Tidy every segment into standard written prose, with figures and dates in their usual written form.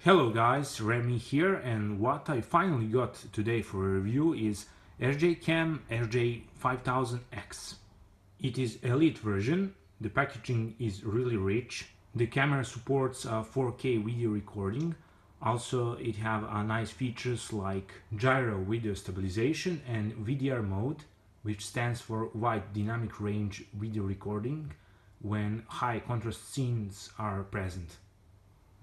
Hello guys, Remy here, and what I finally got today for a review is SJCAM SJ5000X. It is elite version, the packaging is really rich, the camera supports 4K video recording, also it have nice features like gyro video stabilization and VDR mode, which stands for wide dynamic range video recording when high contrast scenes are present.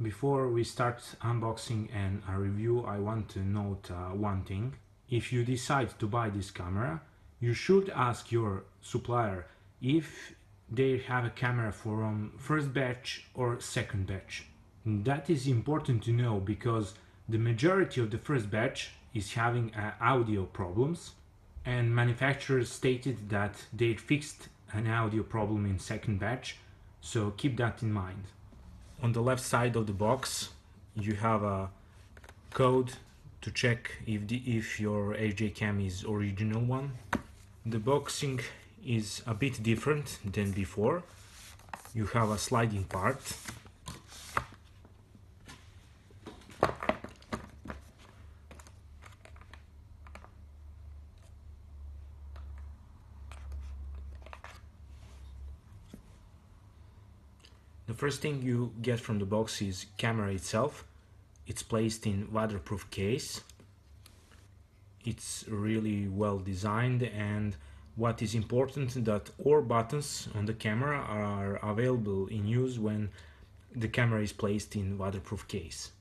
Before we start unboxing and a review, I want to note one thing. If you decide to buy this camera, you should ask your supplier if they have a camera from first batch or second batch. That is important to know because the majority of the first batch is having audio problems, and manufacturers stated that they fixed an audio problem in second batch, so keep that in mind. On the left side of the box you have a code to check if your SJCAM is original one. The boxing is a bit different than before. You have a sliding part. The first thing you get from the box is camera itself. It's placed in waterproof case. It's really well designed, and what is important that all buttons on the camera are available in use when the camera is placed in waterproof case.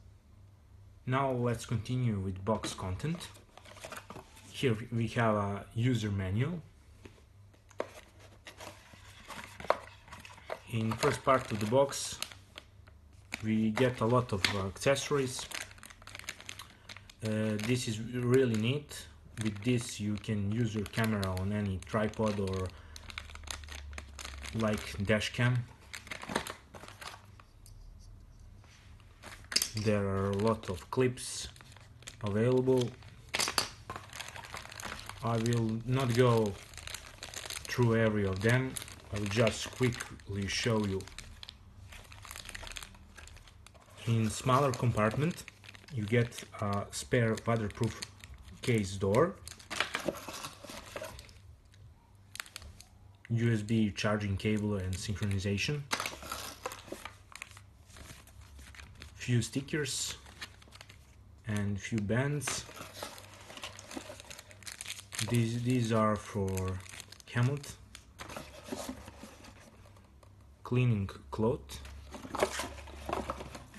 Now let's continue with box content. Here we have a user manual. In first part of the box we get a lot of accessories. This is really neat. With this you can use your camera on any tripod or like dash cam. There are a lot of clips available. I will not go through every of them. I will just quickly show you. In smaller compartment you get a spare waterproof case door, USB charging cable and synchronization, few stickers and few bands. These are for helmet, cleaning cloth,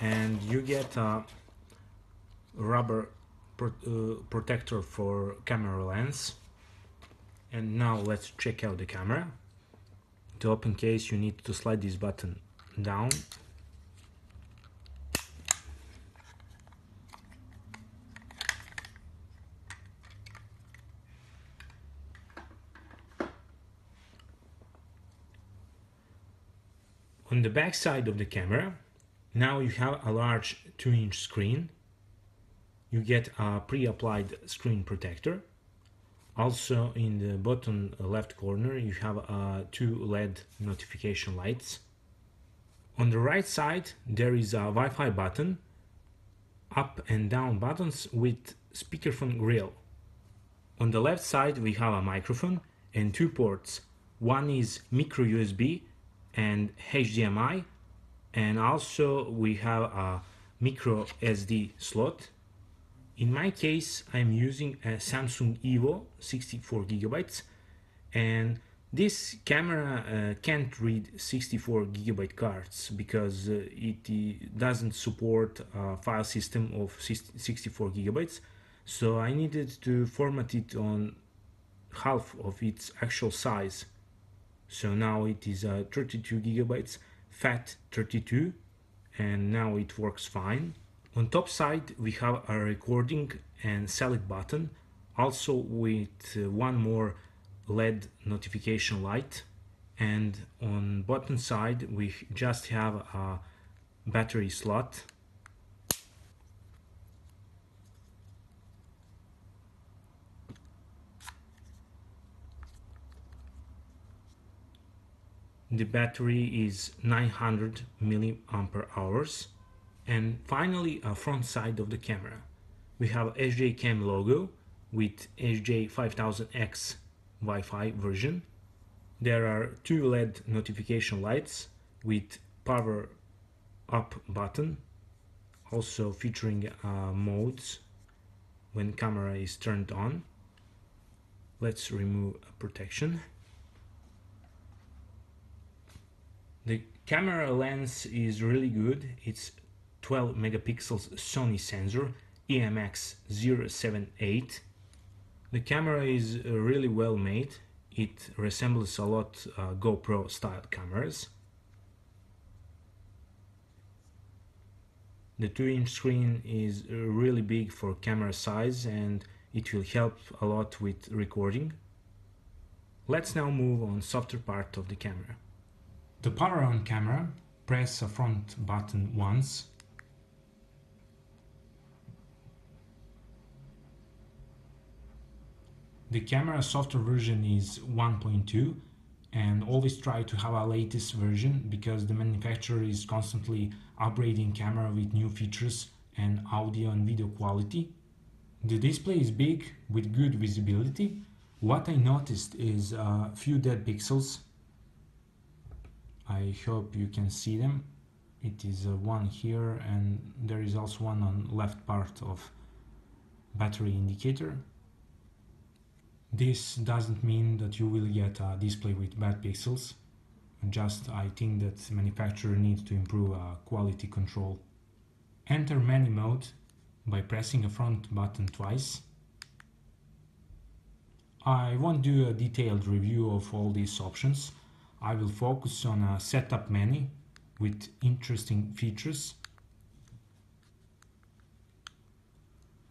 and you get a rubber protector for camera lens. And now let's check out the camera. To open case you need to slide this button down. On the back side of the camera, now you have a large 2-inch screen. You get a pre-applied screen protector. Also in the bottom left corner you have 2 LED notification lights. On the right side there is a Wi-Fi button, up and down buttons with speakerphone grill. On the left side we have a microphone and 2 ports. One is micro USB and HDMI, and also we have a micro SD slot. In my case I am using a Samsung Evo 64GB, and this camera can't read 64GB cards because it doesn't support a file system of 64GB, so I needed to format it on half of its actual size. So now it is 32GB, fat 32, and now it works fine. On top side we have a recording and select button, also with one more LED notification light, and on bottom side we just have a battery slot. The battery is 900 mAh And finally, a front side of the camera. We have SJCAM logo with SJ5000X Wi-Fi version. There are two LED notification lights with power up button, also featuring modes when camera is turned on. Let's remove protection. The camera lens is really good. It's 12 megapixels Sony sensor EMX078. The camera is really well made. It resembles a lot GoPro style cameras. The 2-inch screen is really big for camera size and it will help a lot with recording. Let's now move on softer part of the camera. To power on camera, press a front button once. The camera software version is 1.2 and always try to have a latest version because the manufacturer is constantly upgrading camera with new features and audio and video quality. The display is big with good visibility. What I noticed is a few dead pixels. I hope you can see them. It is one here and there is also one on left part of battery indicator. This doesn't mean that you will get a display with bad pixels. Just I think that manufacturer needs to improve quality control. Enter menu mode by pressing a front button twice. I won't do a detailed review of all these options. I will focus on a setup menu with interesting features.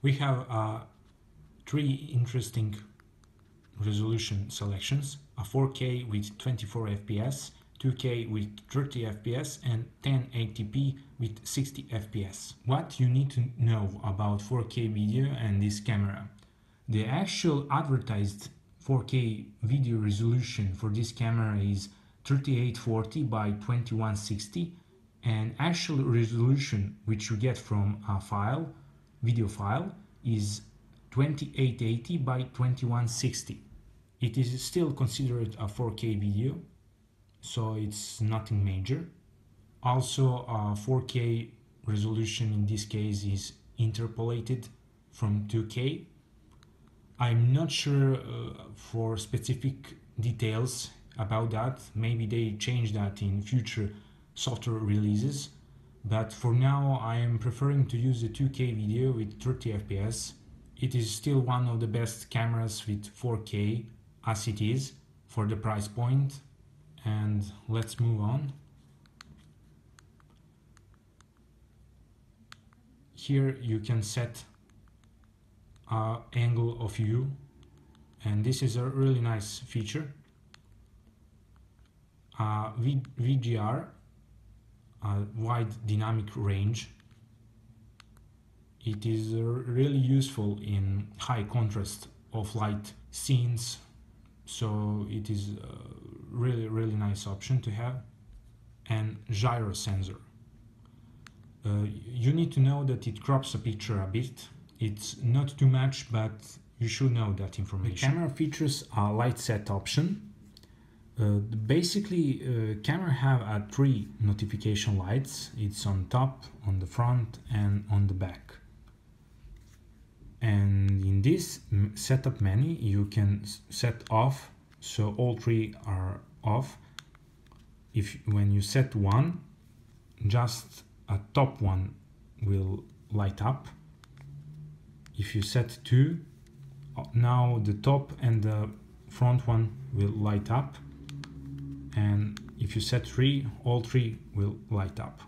We have 3 interesting resolution selections: a 4K with 24 FPS, 2K with 30 FPS and 1080p with 60 FPS. What you need to know about 4K video and this camera. The actual advertised 4K video resolution for this camera is 3840 by 2160 and actual resolution which you get from a video file is 2880 by 2160. It is still considered a 4K video, so it's nothing major. Also, a 4K resolution in this case is interpolated from 2K. I'm not sure for specific details about that. Maybe they change that in future software releases, but for now I am preferring to use the 2K video with 30 FPS. It is still one of the best cameras with 4K as it is for the price point. And let's move on. Here you can set angle of view, and this is a really nice feature. VGR, wide dynamic range. It is really useful in high contrast of light scenes, so it is a really nice option to have. And gyro sensor. You need to know that it crops a picture a bit. It's not too much, but you should know that information. The camera features a light set option. Basically, camera have 3 notification lights. It's on top, on the front and on the back. And in this setup menu you can set off, so all 3 are off. When you set one, just a top one will light up. If you set 2, now the top and the front one will light up. And if you set 3, all 3 will light up.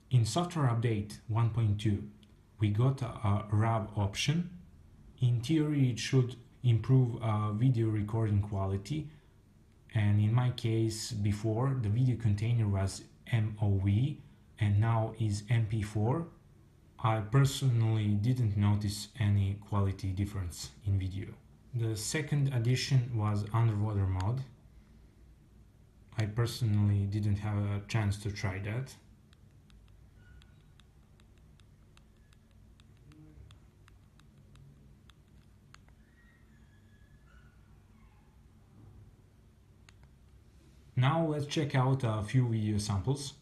In software update 1.2, we got a RAW option. In theory, it should improve video recording quality. And in my case, before, the video container was MOV and now is MP4. I personally didn't notice any quality difference in video. The second addition was underwater mode. I personally didn't have a chance to try that. Now let's check out a few video samples.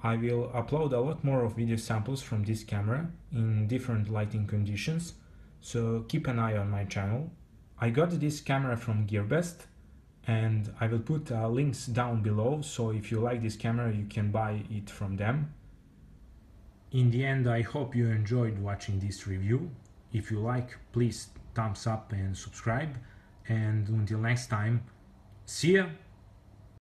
I will upload a lot more of video samples from this camera in different lighting conditions, so keep an eye on my channel. I got this camera from GearBest and I will put links down below, so if you like this camera you can buy it from them. In the end, I hope you enjoyed watching this review. If you like, please thumbs up and subscribe, and until next time, see ya!